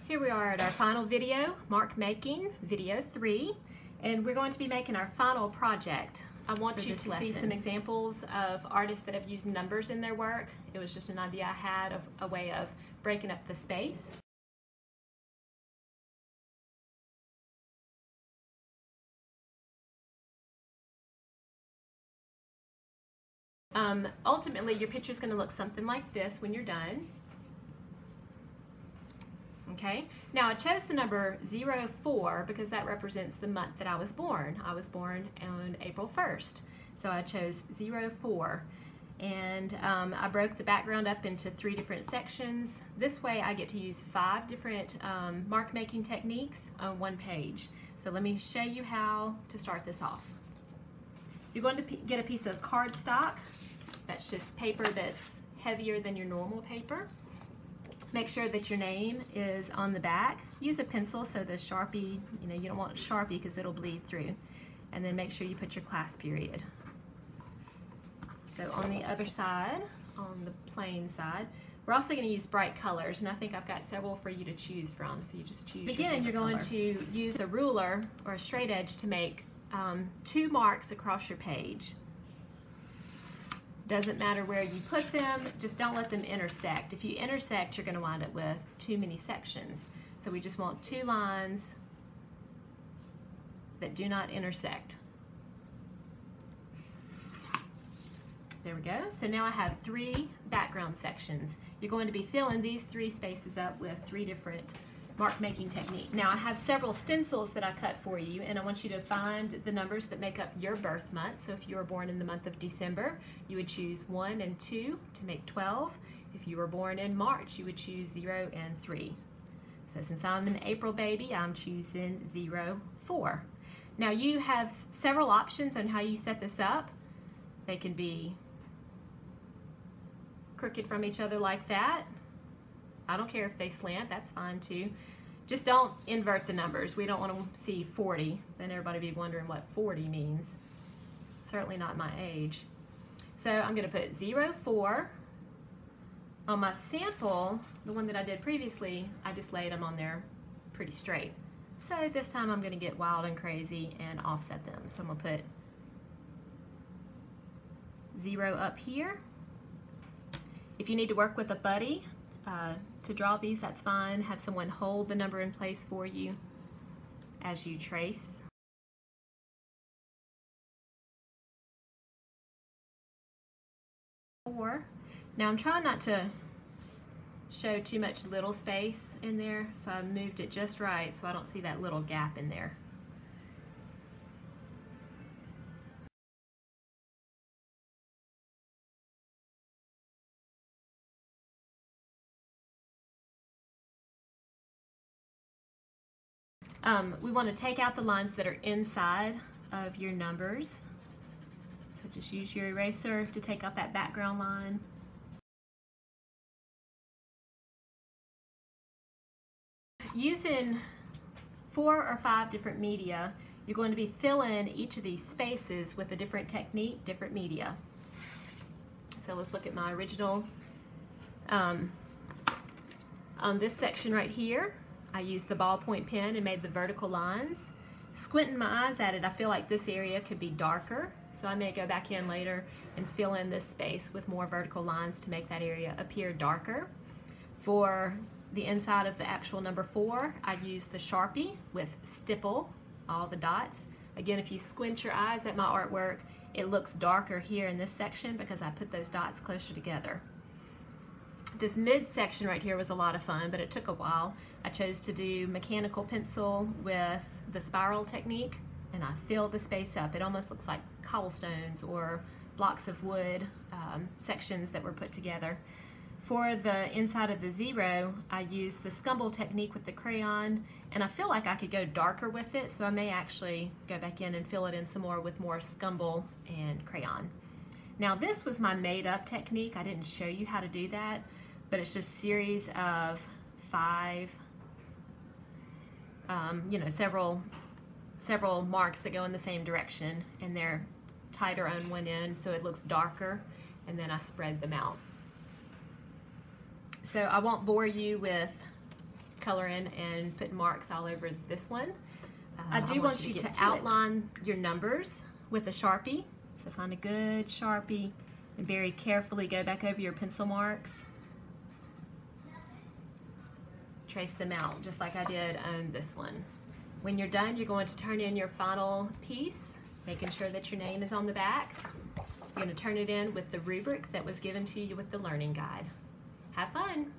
Here we are at our final video, mark making, video 3, and we're going to be making our final project. I want you to see some examples of artists that have used numbers in their work. It was just an idea I had of a way of breaking up the space. Ultimately, your picture is going to look something like this when you're done. Okay, now I chose the number 04 because that represents the month that I was born. I was born on April 1st, so I chose 04. And I broke the background up into 3 different sections. This way I get to use 5 different mark making techniques on one page. So let me show you how to start this off. You're going to get a piece of cardstock. That's just paper that's heavier than your normal paper. Make sure that your name is on the back. Use a pencil so the Sharpie, you don't want Sharpie because it'll bleed through. And then make sure you put your class period. So on the other side, on the plain side, we're also going to use bright colors, and I think I've got several for you to choose from, so you just choose. Again, you're going to use a ruler or a straight edge to make 2 marks across your page. Doesn't matter where you put them, just don't let them intersect. If you intersect, you're going to wind up with too many sections. So we just want 2 lines that do not intersect. There we go. So now I have 3 background sections. You're going to be filling these 3 spaces up with 3 different mark making techniques. Now I have several stencils that I cut for you, and I want you to find the numbers that make up your birth month. So if you were born in the month of December, you would choose 1 and 2 to make 12. If you were born in March, you would choose 0 and 3. So since I'm an April baby, I'm choosing 04. Now you have several options on how you set this up. They can be crooked from each other like that. I don't care if they slant, that's fine too. Just don't invert the numbers. We don't want to see 40. Then everybody be wondering what 40 means. Certainly not my age. So I'm going to put 04. On my sample, the one that I did previously, I just laid them on there pretty straight. So this time I'm going to get wild and crazy and offset them. So I'm going to put 0 up here. If you need to work with a buddy, to draw these, that's fine. Have someone hold the number in place for you as you trace. Now I'm trying not to show too much little space in there, so I moved it just right so I don't see that little gap in there. We want to take out the lines that are inside of your numbers. So just use your eraser to take out that background line. Using 4 or 5 different media, you're going to be filling each of these spaces with a different technique, different media. So let's look at my original. On this section right here, I used the ballpoint pen and made the vertical lines. Squinting my eyes at it, I feel like this area could be darker, so I may go back in later and fill in this space with more vertical lines to make that area appear darker. For the inside of the actual number 4, I used the Sharpie with stipple all the dots. Again, if you squint your eyes at my artwork, it looks darker here in this section because I put those dots closer together. This mid section right here was a lot of fun, but it took a while. I chose to do mechanical pencil with the spiral technique, and I filled the space up. It almost looks like cobblestones or blocks of wood sections that were put together. For the inside of the 0, I used the scumble technique with the crayon, and I feel like I could go darker with it, so I may actually go back in and fill it in some more with more scumble and crayon. Now this was my made-up technique. I didn't show you how to do that, but it's just a series of 5, several marks that go in the same direction, and they're tighter on one end so it looks darker, and then I spread them out. So I won't bore you with color in and put marks all over this one. I do want you to outline your numbers with a Sharpie. So find a good Sharpie and very carefully go back over your pencil marks. Trace them out just like I did on this one. When you're done, you're going to turn in your final piece, making sure that your name is on the back. You're going to turn it in with the rubric that was given to you with the learning guide. Have fun!